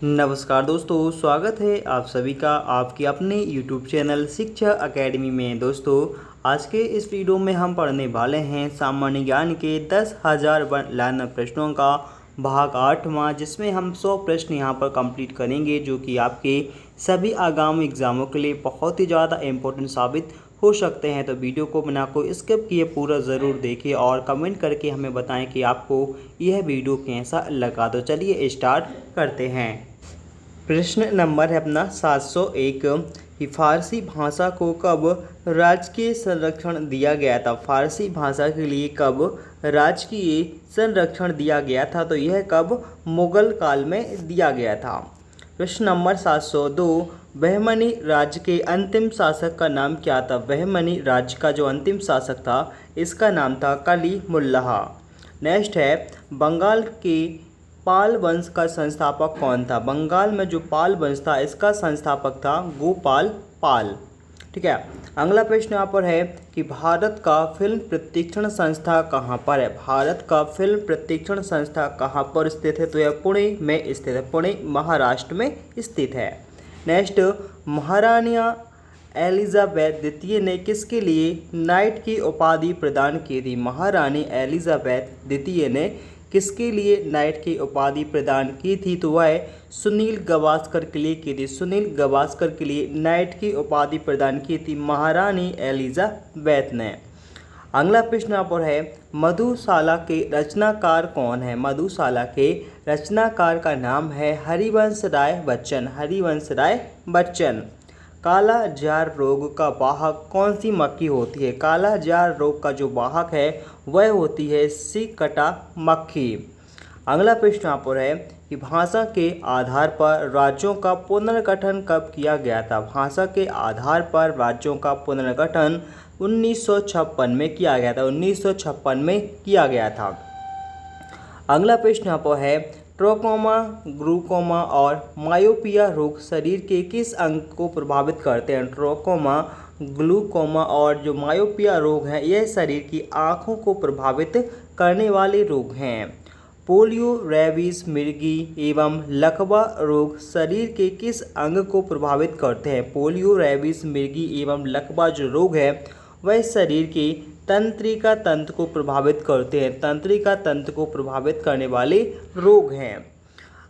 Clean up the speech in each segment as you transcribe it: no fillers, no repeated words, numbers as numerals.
नमस्कार दोस्तों, स्वागत है आप सभी का आपके अपने YouTube चैनल शिक्षा एकेडमी में। दोस्तों, आज के इस वीडियो में हम पढ़ने वाले हैं सामान्य ज्ञान के 10,000 लाइन प्रश्नों का भाग 8वां, जिसमें हम 100 प्रश्न यहां पर कंप्लीट करेंगे, जो कि आपके सभी आगामी एग्ज़ामों के लिए बहुत ही ज़्यादा इम्पोर्टेंट साबित हो सकते हैं। तो वीडियो को बिना कोई स्किप किए पूरा ज़रूर देखिए और कमेंट करके हमें बताएं कि आपको यह वीडियो कैसा लगा। तो चलिए स्टार्ट करते हैं। प्रश्न नंबर है अपना 701 कि फारसी भाषा को कब राजकीय संरक्षण दिया गया था। फारसी भाषा के लिए कब राजकीय संरक्षण दिया गया था, तो यह कब मुगल काल में दिया गया था। प्रश्न नंबर 702 बहमनी राज्य के अंतिम शासक का नाम क्या था। बहमनी राज्य का जो अंतिम शासक था, इसका नाम था कलीमुल्लाह। नेक्स्ट है, बंगाल के पाल वंश का संस्थापक कौन था। बंगाल में जो पाल वंश था, इसका संस्थापक था गोपाल पाल। ठीक है। अगला प्रश्न यहाँ पर है कि भारत का फिल्म प्रशिक्षण संस्था कहाँ पर है। भारत का फिल्म प्रशिक्षण संस्था कहाँ पर स्थित है, तो यह पुणे में स्थित है। पुणे महाराष्ट्र में स्थित है। नेक्स्ट, महारानी एलिजाबेथ द्वितीय ने किसके लिए नाइट की उपाधि प्रदान की थी। महारानी एलिजाबेथ द्वितीय ने किसके लिए नाइट की उपाधि प्रदान की थी, तो वह सुनील गावस्कर के लिए की थी। सुनील गावस्कर के लिए नाइट की उपाधि प्रदान की थी महारानी एलिजाबेथ ने। अगला प्रश्न यहाँ पर है, मधुशाला के रचनाकार कौन है। मधुशाला के रचनाकार का नाम है हरिवंश राय बच्चन। हरिवंश राय बच्चन। काला जार रोग का वाहक कौन सी मक्खी होती है। काला जार रोग का जो वाहक है वह होती है सिकटा मक्खी। अगला प्रश्न यहाँ पर है कि भाषा के आधार पर राज्यों का पुनर्गठन कब किया गया था। भाषा के आधार पर राज्यों का पुनर्गठन 1956 में किया गया था। 1956 में किया गया था। अगला प्रश्न यहाँ पर है, ट्रोकोमा, ग्लूकोमा और मायोपिया रोग शरीर के किस अंग को प्रभावित करते हैं। ट्रोकोमा, ग्लूकोमा और जो मायोपिया रोग है, यह शरीर की आँखों को प्रभावित करने वाले रोग हैं। पोलियो, रेबीज, मिर्गी एवं लकवा रोग शरीर के किस अंग को प्रभावित करते हैं। पोलियो, रेबीज, मिर्गी एवं लकवा जो रोग है वह शरीर के तंत्रिका तंत्र को प्रभावित करते हैं। तंत्रिका तंत्र को प्रभावित करने वाले रोग हैं।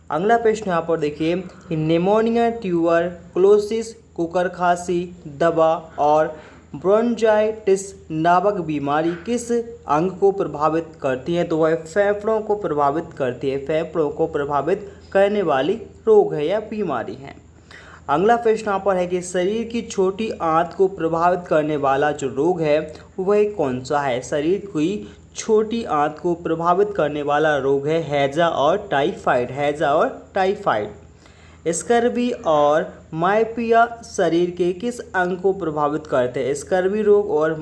अगला प्रश्न यहाँ पर देखिए कि निमोनिया, ट्यूबरकुलोसिस, कुकर खांसी, दमा और ब्रोंजाइटिस नामक बीमारी किस अंग को प्रभावित करती है, तो वह फेफड़ों को प्रभावित करती है। फेफड़ों को प्रभावित करने वाली रोग है या बीमारी है। अगला प्रश्न यहाँ पर है कि शरीर की छोटी आंत को प्रभावित करने वाला जो रोग है वह कौन सा है। शरीर की छोटी आंत को प्रभावित करने वाला रोग है हैजा और टाइफाइड। हैजा और टाइफाइड। स्कर्वी और मायोपिया शरीर के किस अंग को प्रभावित करते हैं। स्कर्वी रोग और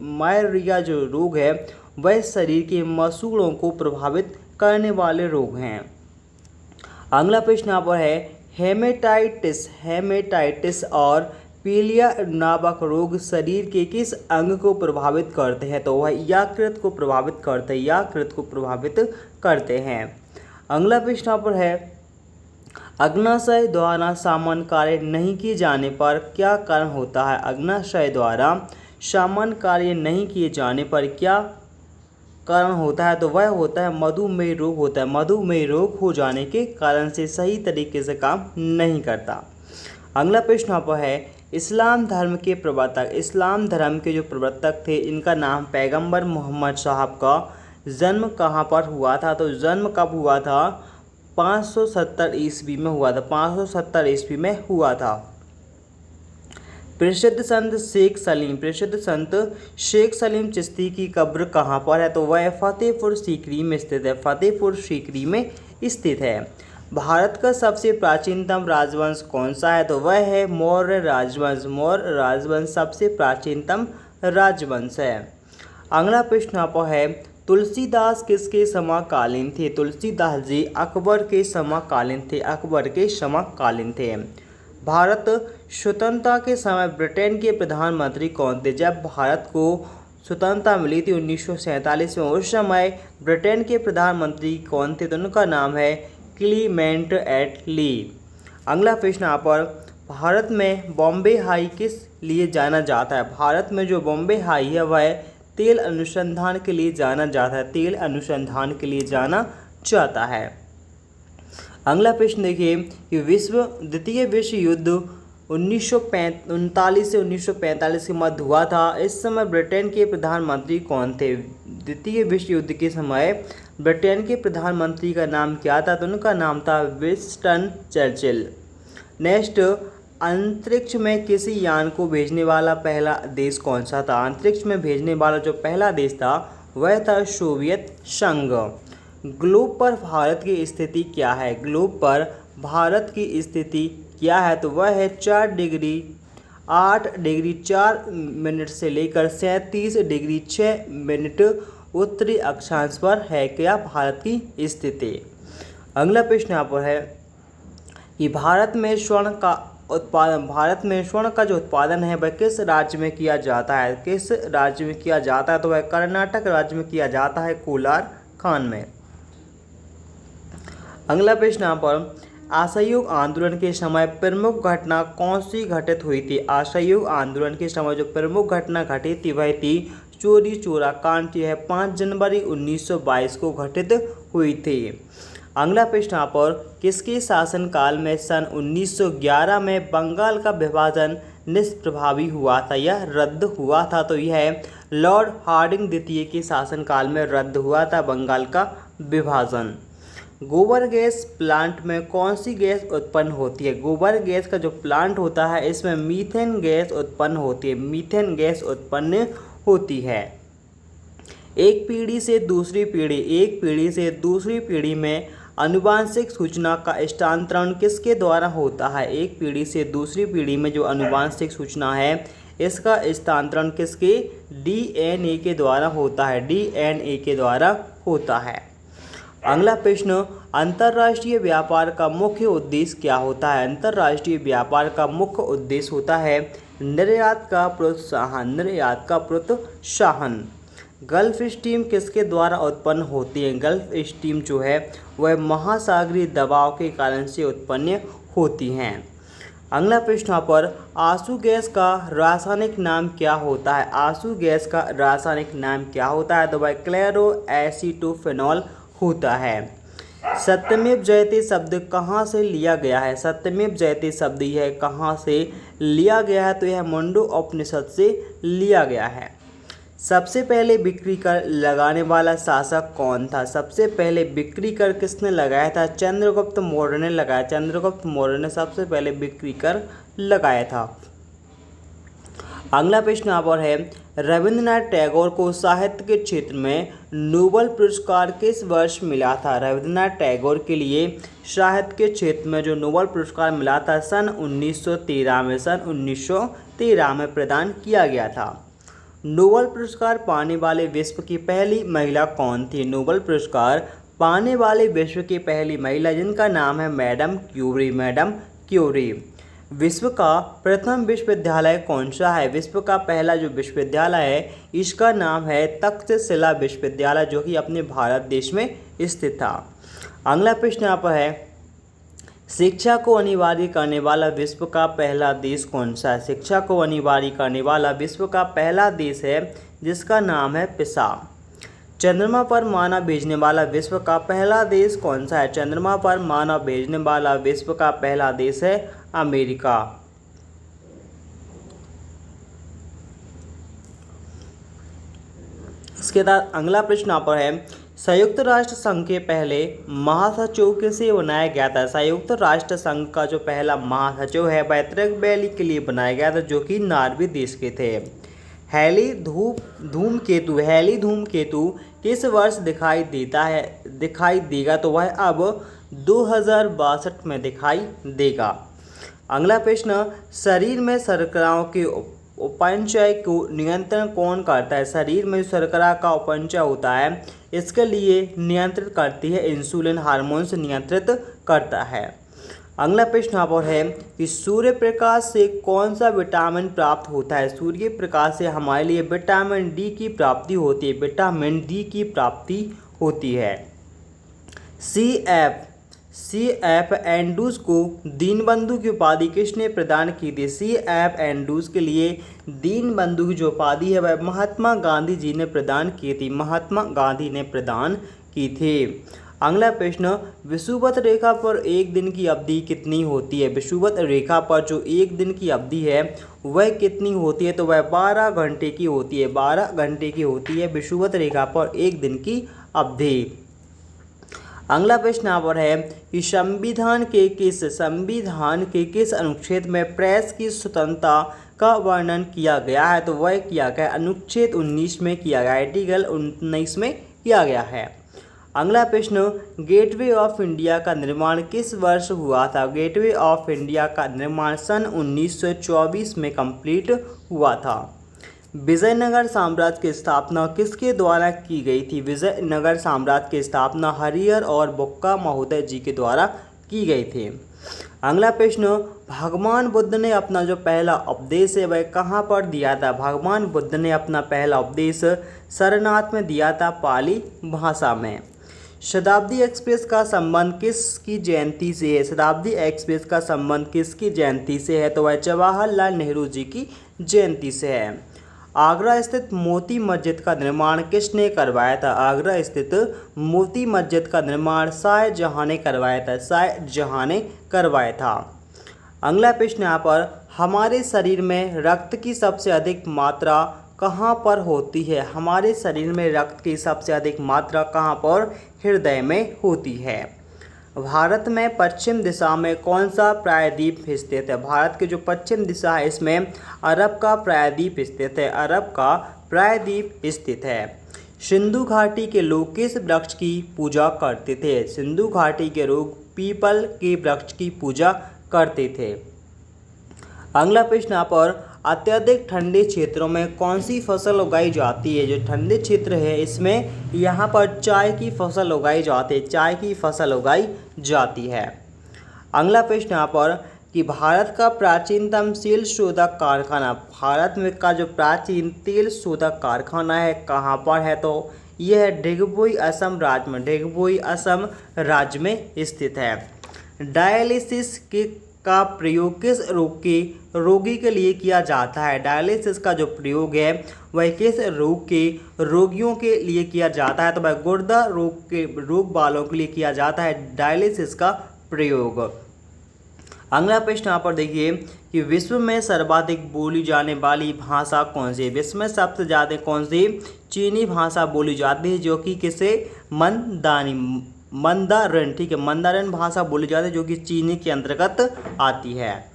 मायोरिया जो रोग है वह शरीर के मसूड़ों को प्रभावित करने वाले रोग हैं। अगला प्रश्न यहाँ पर है, हेमेटाइटिस और पीलिया नामक रोग शरीर के किस अंग को प्रभावित करते हैं, तो वह यकृत को प्रभावित करते हैं। यकृत को प्रभावित करते हैं। अगला प्रश्न यहाँ पर है, अग्नाशय द्वारा सामान्य कार्य नहीं किए जाने पर क्या कारण होता है। अग्नाशय द्वारा सामान्य कार्य नहीं किए जाने पर क्या कारण होता है, तो वह होता है मधुमेह रोग होता है। मधुमेह रोग हो जाने के कारण से सही तरीके से काम नहीं करता। अगला प्रश्न यहाँ पर है, इस्लाम धर्म के प्रवर्तक। इस्लाम धर्म के जो प्रवर्तक थे, इनका नाम पैगंबर मोहम्मद साहब का जन्म कहाँ पर हुआ था, तो जन्म कब हुआ था, 570 ईस्वी में हुआ था। 570 ईस्वी में हुआ था। प्रसिद्ध संत शेख सलीम। प्रसिद्ध संत शेख सलीम चिश्ती की कब्र कहाँ पर है, तो वह फतेहपुर सीकरी में स्थित है। फतेहपुर सीकरी में स्थित है। भारत का सबसे प्राचीनतम राजवंश कौन सा है, तो वह है मौर्य राजवंश। मौर्य राजवंश सबसे प्राचीनतम राजवंश है। अगला प्रश्न यहाँ पर है, तुलसीदास किसके समकालीन थे। तुलसीदास जी अकबर के समकालीन थे। अकबर के समकालीन थे। भारत स्वतंत्रता के समय ब्रिटेन के प्रधानमंत्री कौन थे। जब भारत को स्वतंत्रता मिली थी 1947 में, उस समय ब्रिटेन के प्रधानमंत्री कौन थे, तो उनका नाम है क्लीमेंट एटली। अगला प्रश्न यहाँ पर, भारत में बॉम्बे हाई किस लिए जाना जाता है? भारत में जो बॉम्बे हाई है वह तेल अनुसंधान के लिए जाना जाता है, तेल अनुसंधान के लिए जाना जाता है। अगला प्रश्न देखिए कि द्वितीय विश्व युद्ध 1939 से 1945 के मध्य हुआ था। इस समय ब्रिटेन के प्रधानमंत्री कौन थे? द्वितीय विश्व युद्ध के समय ब्रिटेन के प्रधानमंत्री का नाम क्या था? तो उनका नाम था विंस्टन चर्चिल। नेक्स्ट, अंतरिक्ष में किसी यान को भेजने वाला पहला देश कौन सा था? अंतरिक्ष में भेजने वाला जो पहला देश था वह था सोवियत संघ। ग्लोब पर भारत की स्थिति क्या है? ग्लोब पर भारत की स्थिति क्या है? तो वह है 4 डिग्री 8 डिग्री 4 मिनट से लेकर 37 डिग्री 6 मिनट उत्तरी अक्षांश पर है क्या भारत की स्थिति। अगला प्रश्न यहाँ पर है कि भारत में स्वर्ण का जो उत्पादन है वह किस राज्य में किया जाता है? किस राज्य में किया जाता है? तो वह कर्नाटक राज्य में किया जाता है, कोलार खान में। अगला प्रश्न यहाँ पर, असहयोग आंदोलन के समय प्रमुख घटना कौन सी घटित हुई थी? असहयोग आंदोलन के समय जो प्रमुख घटना घटी थी वह थी चोरी चोरा कांड, यह 5 जनवरी 1922 को घटित हुई थी। अगला प्रश्न यहाँ पर, किसके शासनकाल में सन 1911 में बंगाल का विभाजन निष्प्रभावी हुआ था या रद्द हुआ था? तो यह लॉर्ड हार्डिंग द्वितीय के शासनकाल में रद्द हुआ था बंगाल का विभाजन। गोबर गैस प्लांट में कौन सी गैस उत्पन्न होती है? गोबर गैस का जो प्लांट होता है इसमें मीथेन गैस उत्पन्न होती है, मीथेन गैस उत्पन्न होती है। एक पीढ़ी से दूसरी पीढ़ी में आनुवांशिक सूचना का स्थानांतरण किसके द्वारा होता है? एक पीढ़ी से दूसरी पीढ़ी में जो आनुवांशिक सूचना है इसका स्थानांतरण किसके? डीएनए के द्वारा होता है, डीएनए के द्वारा होता है। अगला प्रश्न, अंतर्राष्ट्रीय व्यापार का मुख्य उद्देश्य क्या होता है? अंतर्राष्ट्रीय व्यापार का मुख्य उद्देश्य होता है निर्यात का प्रोत्साहन। गल्फ स्ट्रीम किसके द्वारा उत्पन्न होती है? गल्फ स्ट्रीम जो है वह महासागरीय दबाव के कारण से उत्पन्न होती हैं। अगला प्रश्न यहाँ पर, आंसू गैस का रासायनिक नाम क्या होता है? आंसू गैस का रासायनिक नाम क्या होता है? तो वह क्लोरोएसीटोफेनॉल होता है। सत्यमेव जयते शब्द कहाँ से लिया गया है? सत्यमेव जयते शब्द यह कहाँ से लिया गया है? तो यह मुंडो उपनिषद से लिया गया है। सबसे पहले बिक्री कर लगाने वाला शासक कौन था? सबसे पहले बिक्री कर किसने लगाया था? चंद्रगुप्त मौर्य ने लगाया। चंद्रगुप्त मौर्य ने सबसे पहले बिक्री कर लगाया था। अगला प्रश्न यहाँ पर है, रविंद्रनाथ टैगोर को साहित्य के क्षेत्र में नोबेल पुरस्कार किस वर्ष मिला था? रविंद्रनाथ टैगोर के लिए साहित्य के क्षेत्र में जो नोबेल पुरस्कार मिला था सन 1913 में प्रदान किया गया था। नोबेल पुरस्कार पाने वाले विश्व की पहली महिला कौन थी? नोबेल पुरस्कार पाने वाले विश्व की पहली महिला जिनका नाम है मैडम क्यूरी। विश्व का प्रथम विश्वविद्यालय कौन सा है? विश्व का पहला जो विश्वविद्यालय है इसका नाम है तक्षशिला विश्वविद्यालय, जो कि अपने भारत देश में स्थित था। अगला प्रश्न यहाँ पर है, शिक्षा को अनिवार्य करने वाला विश्व का पहला देश कौन सा है? शिक्षा को अनिवार्य करने वाला विश्व का पहला देश है जिसका नाम है पिसा। चंद्रमा पर मानव भेजने वाला विश्व का पहला देश कौन सा है? चंद्रमा पर मानव भेजने वाला विश्व का पहला देश है अमेरिका। इसके बाद अगला प्रश्न यहाँ पर है, संयुक्त राष्ट्र संघ के पहले महासचिव किसे बनाया गया था? संयुक्त राष्ट्र संघ का जो पहला महासचिव है वह त्रिगबैली के लिए बनाया गया था, जो कि नॉर्वे देश के थे। हैली धूमकेतु किस वर्ष दिखाई देगा? तो वह अब 2062 में दिखाई देगा। अगला प्रश्न, शरीर में शर्कराओं के उपचय को नियंत्रण कौन करता है? शरीर में शर्करा का उपचय होता है इसके लिए नियंत्रित करती है इंसुलिन हार्मोन से नियंत्रित करता है। अगला प्रश्न यहाँ पर है कि सूर्य प्रकाश से कौन सा विटामिन प्राप्त होता है? सूर्य प्रकाश से हमारे लिए विटामिन डी की प्राप्ति होती है, विटामिन डी की प्राप्ति होती है। सी एफ एंड्रूज को दीनबंधु की उपाधि किसने प्रदान की थी? सी एफ एंड्रूज के लिए दीनबंधु की जो उपाधि है वह महात्मा गांधी जी ने प्रदान की थी। महात्मा गांधी ने प्रदान की थी। अगला प्रश्न, विषुवत रेखा पर एक दिन की अवधि कितनी होती है? विषुवत रेखा पर जो एक दिन की अवधि है वह कितनी होती है? तो वह 12 घंटे की होती है। 12 घंटे की होती है विषुवत रेखा पर एक दिन की अवधि। अगला प्रश्न यहाँ पर है कि संविधान के किस अनुच्छेद में प्रेस की स्वतंत्रता का वर्णन किया गया है? तो वह किया गया अनुच्छेद 19 में किया गया, आर्टिकल 19 में किया गया है। अगला प्रश्न, गेटवे ऑफ इंडिया का निर्माण किस वर्ष हुआ था? गेटवे ऑफ इंडिया का निर्माण सन 1924 में कंप्लीट हुआ था। विजयनगर साम्राज्य की स्थापना किसके द्वारा की गई थी? विजयनगर साम्राज्य की स्थापना हरिहर और बुक्का महोदय जी के द्वारा की गई थी। अगला प्रश्न, भगवान बुद्ध ने अपना जो पहला उपदेश है वह कहाँ पर दिया था? भगवान बुद्ध ने अपना पहला उपदेश सारनाथ में दिया था, पाली भाषा में। शताब्दी एक्सप्रेस का संबंध किसकी जयंती से है? शताब्दी एक्सप्रेस का संबंध किसकी जयंती से है? तो वह जवाहरलाल नेहरू जी की जयंती से है। आगरा स्थित मोती मस्जिद का निर्माण किसने करवाया था? आगरा स्थित मोती मस्जिद का निर्माण शाहजहां ने करवाया था। शाहजहां ने करवाया था। अगला प्रश्न यहाँ पर, हमारे शरीर में रक्त की सबसे अधिक मात्रा कहाँ पर होती है? हमारे शरीर में रक्त की सबसे अधिक मात्रा कहाँ पर? हृदय में होती है। भारत में पश्चिम दिशा में कौन सा प्रायद्वीप स्थित है? भारत की जो पश्चिम दिशा है इसमें अरब का प्रायद्वीप स्थित है। अरब का प्रायद्वीप स्थित है। सिंधु घाटी के लोग किस वृक्ष की पूजा करते थे? सिंधु घाटी के लोग पीपल के वृक्ष की पूजा करते थे। अगला प्रश्न यहाँ पर, अत्यधिक ठंडे क्षेत्रों में कौन सी फसल उगाई जाती है? जो ठंडे क्षेत्र है इसमें यहाँ पर चाय की फसल उगाई जाती है। चाय की फसल उगाई जाती है। अगला प्रश्न यहाँ पर कि भारत का प्राचीनतम तेल शोधक कारखाना, भारत में का जो प्राचीन तेल शोधक कारखाना है कहाँ पर है? तो यह डिगबोई असम राज्य में, डिगबोई असम राज्य में स्थित है। डायलिसिस का प्रयोग किस रोगी के लिए किया जाता है? डायलिसिस का जो प्रयोग है वह किस रोग के रोगियों के लिए किया जाता है? तो वह गुर्दा रोग वालों के लिए किया जाता है डायलिसिस का प्रयोग। अगला प्रश्न यहाँ पर देखिए कि विश्व में सर्वाधिक बोली जाने वाली भाषा कौन सी है? विश्व में सबसे ज़्यादा कौन सी चीनी भाषा बोली जाती है? जो कि किसे मंदारिन, ठीक है, मंदारिन भाषा बोली जाती है जो कि चीनी के अंतर्गत आती है।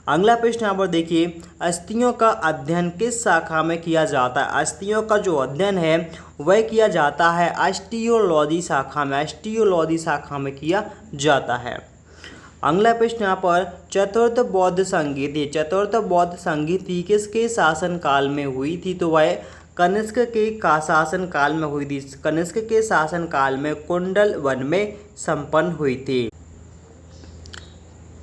अगला प्रश्न यहाँ पर देखिए, अस्थियों का अध्ययन किस शाखा में किया जाता है? अस्थियों का जो अध्ययन है वह किया जाता है ऑस्टियोलॉजी शाखा में, ऑस्टियोलॉजी शाखा में किया जाता है। अगला प्रश्न यहाँ पर, चतुर्थ बौद्ध संगीति, चतुर्थ बौद्ध संगीति किसके शासन काल में हुई थी? तो वह कनिष्क के शासन काल में हुई थी। कनिष्क के शासन काल में कुंडल वन में संपन्न हुई थी।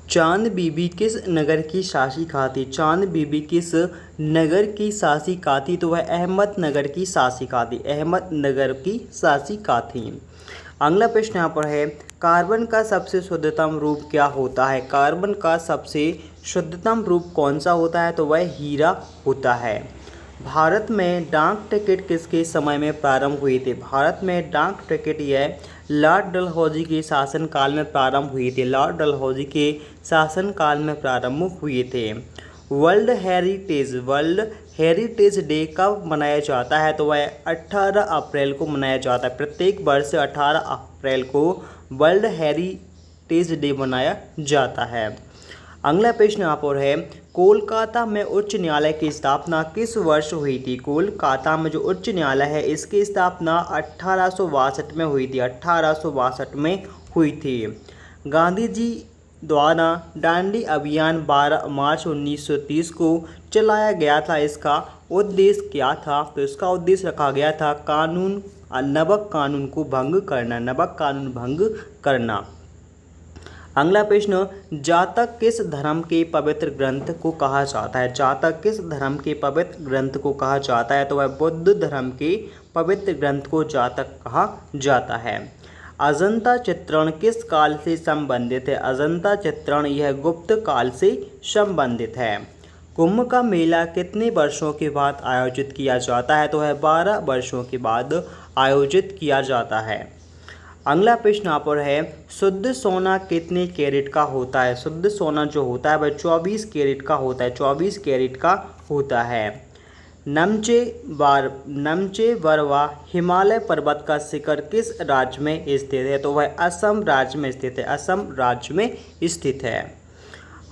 चांद बीबी किस नगर की शासिका थी? चांद बीबी किस नगर की शासिका थी? तो वह अहमदनगर की शासिका थी। अहमदनगर की शासिका थी। अगला प्रश्न यहाँ पर है, कार्बन का सबसे शुद्धतम रूप क्या होता है? कार्बन का सबसे शुद्धतम रूप कौन सा होता है? तो वह हीरा होता है। भारत में डाक टिकट किसके समय में प्रारंभ हुई थी? भारत में डाक टिकट यह लॉर्ड डलहौजी के शासनकाल में प्रारंभ हुई थी। लॉर्ड डलहौजी के शासनकाल में प्रारंभ हुए थे। वर्ल्ड हेरिटेज डे कब मनाया जाता है? तो वह 18 अप्रैल को मनाया जाता है। प्रत्येक वर्ष 18 अप्रैल को वर्ल्ड हेरिटेज डे मनाया जाता है। अगला प्रश्न यहाँ पर है, कोलकाता में उच्च न्यायालय की स्थापना किस वर्ष हुई थी? कोलकाता में जो उच्च न्यायालय है इसकी स्थापना 1862 में हुई थी। 1862 में हुई थी। गांधी जी द्वारा दांडी अभियान 12 मार्च 1930 को चलाया गया था। इसका उद्देश्य क्या था? तो इसका उद्देश्य रखा गया था नमक कानून को भंग करना, नमक कानून भंग करना। अगला प्रश्न, जातक किस धर्म के पवित्र ग्रंथ को कहा जाता है? जातक किस धर्म के पवित्र ग्रंथ को कहा जाता है? तो वह बुद्ध धर्म के पवित्र ग्रंथ को जातक कहा जाता है। अजंता चित्रण किस काल से संबंधित है? अजंता चित्रण यह गुप्त काल से संबंधित है। कुंभ का मेला कितने वर्षों के बाद आयोजित किया जाता है? तो है 12 वर्षों के बाद आयोजित किया जाता है। अगला प्रश्न यहाँ पर है, शुद्ध सोना कितने कैरेट का होता है? शुद्ध सोना जो होता है वह 24 कैरेट का होता है, 24 कैरेट का होता है। नमचे बरवा हिमालय पर्वत का शिखर किस राज्य में स्थित है? तो वह असम राज्य में स्थित है, असम राज्य में स्थित है।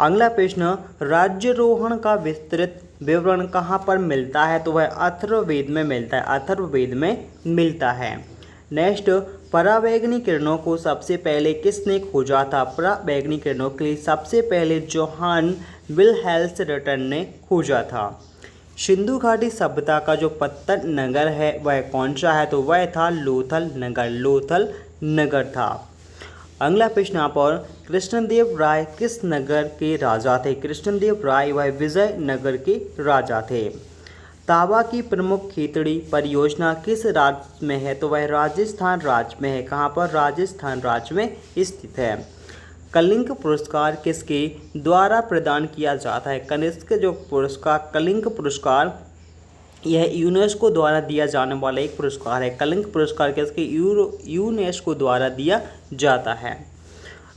अगला प्रश्न, राज्यारोहण का विस्तृत विवरण कहाँ पर मिलता है? तो वह अथर्ववेद में मिलता है, अथर्ववेद में मिलता है। नेक्स्ट, पराबैंगनी किरणों को सबसे पहले किसने खोजा था? पराबैंगनी किरणों के लिए सबसे पहले जोहान विल्हेल्म रटन ने खोजा था। सिंधु घाटी सभ्यता का जो पत्तन नगर है वह कौन सा है? तो वह था लोथल नगर, लोथल नगर था। अगला प्रश्न यहाँ पर, कृष्णदेव राय किस नगर के राजा थे? कृष्णदेव राय वह विजय नगर के राजा थे। तांबा की प्रमुख खेतड़ी परियोजना किस राज्य में है? तो वह राजस्थान राज्य में है। कहाँ पर? राजस्थान राज्य में स्थित है। कलिंग पुरस्कार किसके द्वारा प्रदान किया जाता है? कनिष्क जो पुरस्कार कलिंग पुरस्कार यह यूनेस्को द्वारा दिया जाने वाला एक पुरस्कार है। कलिंग पुरस्कार किसके यूनेस्को द्वारा दिया जाता है।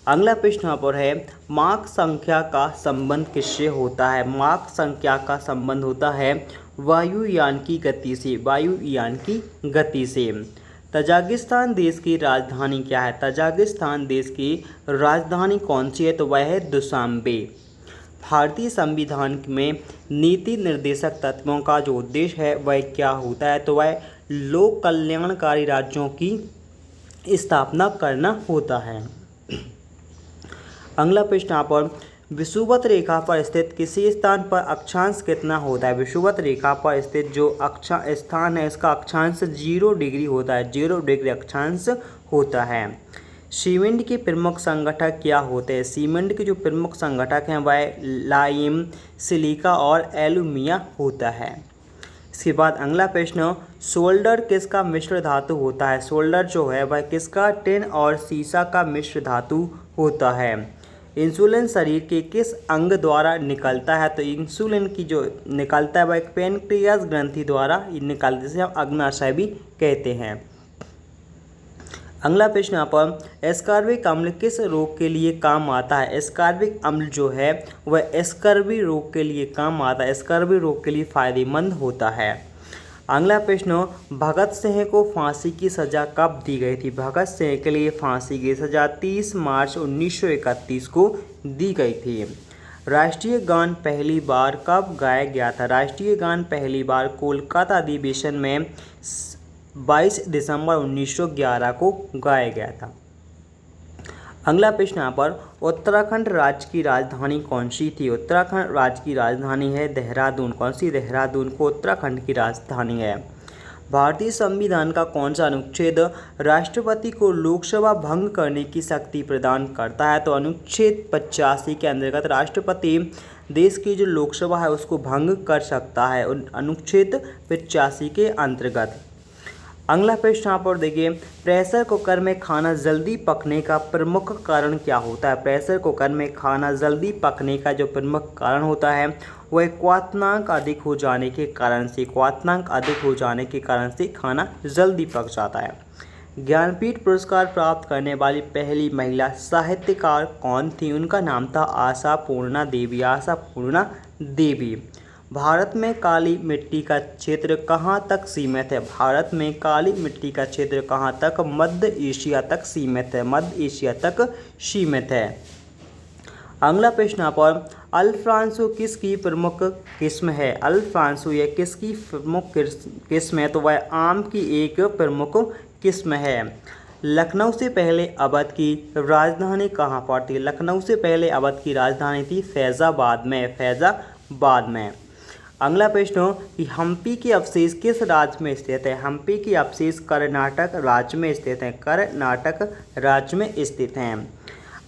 अगला प्रश्न यहाँ पर है, माक संख्या का संबंध किससे होता है? माक संख्या का संबंध होता है वायुयान की गति से, वायुयान की गति से। तजाकिस्तान देश की राजधानी क्या है? तजाकिस्तान देश की राजधानी कौन सी है? तो वह है दुशांबे। भारतीय संविधान में नीति निर्देशक तत्वों का जो उद्देश्य है वह क्या होता है? तो वह लोक कल्याणकारी राज्यों की स्थापना करना होता है। अगला प्रश्न यहाँ पर, विषुवत रेखा पर स्थित किसी स्थान पर अक्षांश कितना होता है? विषुवत रेखा पर स्थित जो स्थान है इसका अक्षांश 0 डिग्री होता है, 0 डिग्री अक्षांश होता है। सीमेंट के प्रमुख संगठक क्या होते हैं? सीमेंट के जो प्रमुख संगठक हैं वह लाइम, सिलिका और एल्यूमिनियम होता है। इसके बाद अगला प्रश्न, सोल्डर किसका मिश्र धातु होता है? सोल्डर जो है वह किसका? टिन और सीसा का मिश्र धातु होता है। इंसुलिन शरीर के किस अंग द्वारा निकलता है? तो इंसुलिन की जो निकलता है वह एक पैनक्रियास ग्रंथि द्वारा निकलता है, जिसे हम अग्नाशय भी कहते हैं। अगला प्रश्न यहाँ पर, एस्कॉर्बिक अम्ल किस रोग के लिए काम आता है? एस्कॉर्बिक अम्ल जो है वह एस्कर्वी रोग के लिए काम आता है, एस्कर्वी रोग के लिए फायदेमंद होता है। अगला प्रश्न, भगत सिंह को फांसी की सज़ा कब दी गई थी? भगत सिंह के लिए फांसी की सज़ा 30 मार्च 1931 को दी गई थी। राष्ट्रीय गान पहली बार कब गाया गया था? राष्ट्रीय गान पहली बार कोलकाता अधिवेशन में 22 दिसंबर 1911 को गाया गया था। अगला प्रश्न यहाँ पर, उत्तराखंड राज्य की राजधानी कौन सी थी? उत्तराखंड राज्य की राजधानी है देहरादून। कौन सी? देहरादून को उत्तराखंड की राजधानी है। भारतीय संविधान का कौन सा अनुच्छेद राष्ट्रपति को लोकसभा भंग करने की शक्ति प्रदान करता है? तो अनुच्छेद 85 के अंतर्गत राष्ट्रपति देश की जो लोकसभा है उसको भंग कर सकता है, अनुच्छेद 85 के अंतर्गत। अगला प्रश्न यहाँ पर देखिए, प्रेशर कुकर में खाना जल्दी पकने का प्रमुख कारण क्या होता है? प्रेशर कुकर में खाना जल्दी पकने का जो प्रमुख कारण होता है वह क्वथनांक अधिक हो जाने के कारण से, क्वथनांक अधिक हो जाने के कारण से खाना जल्दी पक जाता है। ज्ञानपीठ पुरस्कार प्राप्त करने वाली पहली महिला साहित्यकार कौन थी? उनका नाम था आशापूर्णा देवी, आशापूर्णा देवी। भारत में काली मिट्टी का क्षेत्र कहाँ तक सीमित है? भारत में काली मिट्टी का क्षेत्र कहाँ तक? मध्य एशिया तक सीमित है, मध्य एशिया तक सीमित है। अगला प्रश्न यहाँ पर, अल्फांसो किसकी प्रमुख किस्म है? अल्फांसो यह किसकी प्रमुख किस्म है? तो वह आम की एक प्रमुख किस्म है। लखनऊ से पहले अवध की राजधानी कहाँ पर थी? लखनऊ से पहले अवध की राजधानी थी फैज़ाबाद में, फैज़ाबाद में। अगला प्रश्न कि हम्पी के अवशेष किस राज्य में स्थित है? हम्पी के अवशेष कर्नाटक राज्य में स्थित हैं, कर्नाटक राज्य में स्थित हैं।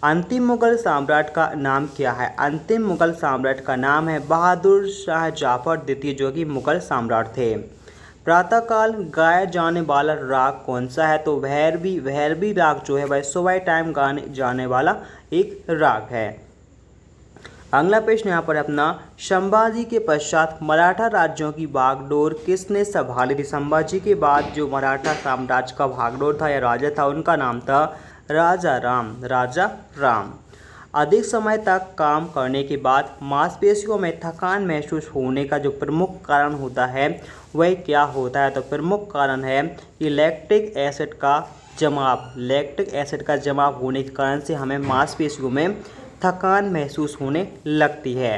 अंतिम मुगल सम्राट का नाम क्या है? अंतिम मुगल सम्राट का नाम है बहादुर शाह जाफर द्वितीय, जो कि मुगल सम्राट थे। प्रातःकाल गाया जाने वाला राग कौन सा है? तो भैरवी राग जो है वह सुबह टाइम गाने जाने वाला एक राग है। अगला प्रश्न यहाँ पर अपना, संभाजी के पश्चात मराठा राज्यों की बागडोर किसने संभाली थी? संभाजी के बाद जो मराठा साम्राज्य का बागडोर था या राजा था उनका नाम था राजा राम। अधिक समय तक काम करने के बाद मांसपेशियों में थकान महसूस होने का जो प्रमुख कारण होता है वह क्या होता है? तो प्रमुख कारण है कि लैक्टिक एसिड का जमाव होने के कारण से हमें मांसपेशियों में थकान महसूस होने लगती है।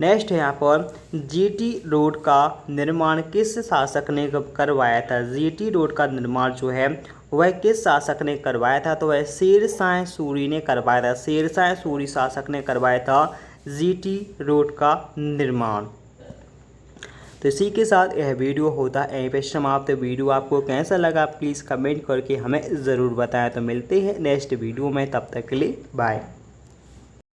नेक्स्ट है यहाँ पर, जीटी रोड का निर्माण किस शासक ने करवाया था? जीटी रोड का निर्माण जो है वह किस शासक ने करवाया था? तो वह शेरशाह सूरी ने करवाया था। शेरशाह सूरी शासक ने करवाया था जीटी रोड का निर्माण। तो इसी के साथ यह वीडियो होता है यहीं पे समाप्त। वीडियो आपको कैसा लगा प्लीज़ कमेंट करके हमें ज़रूर बताएं। तो मिलते हैं नेक्स्ट वीडियो में, तब तक के लिए बाय।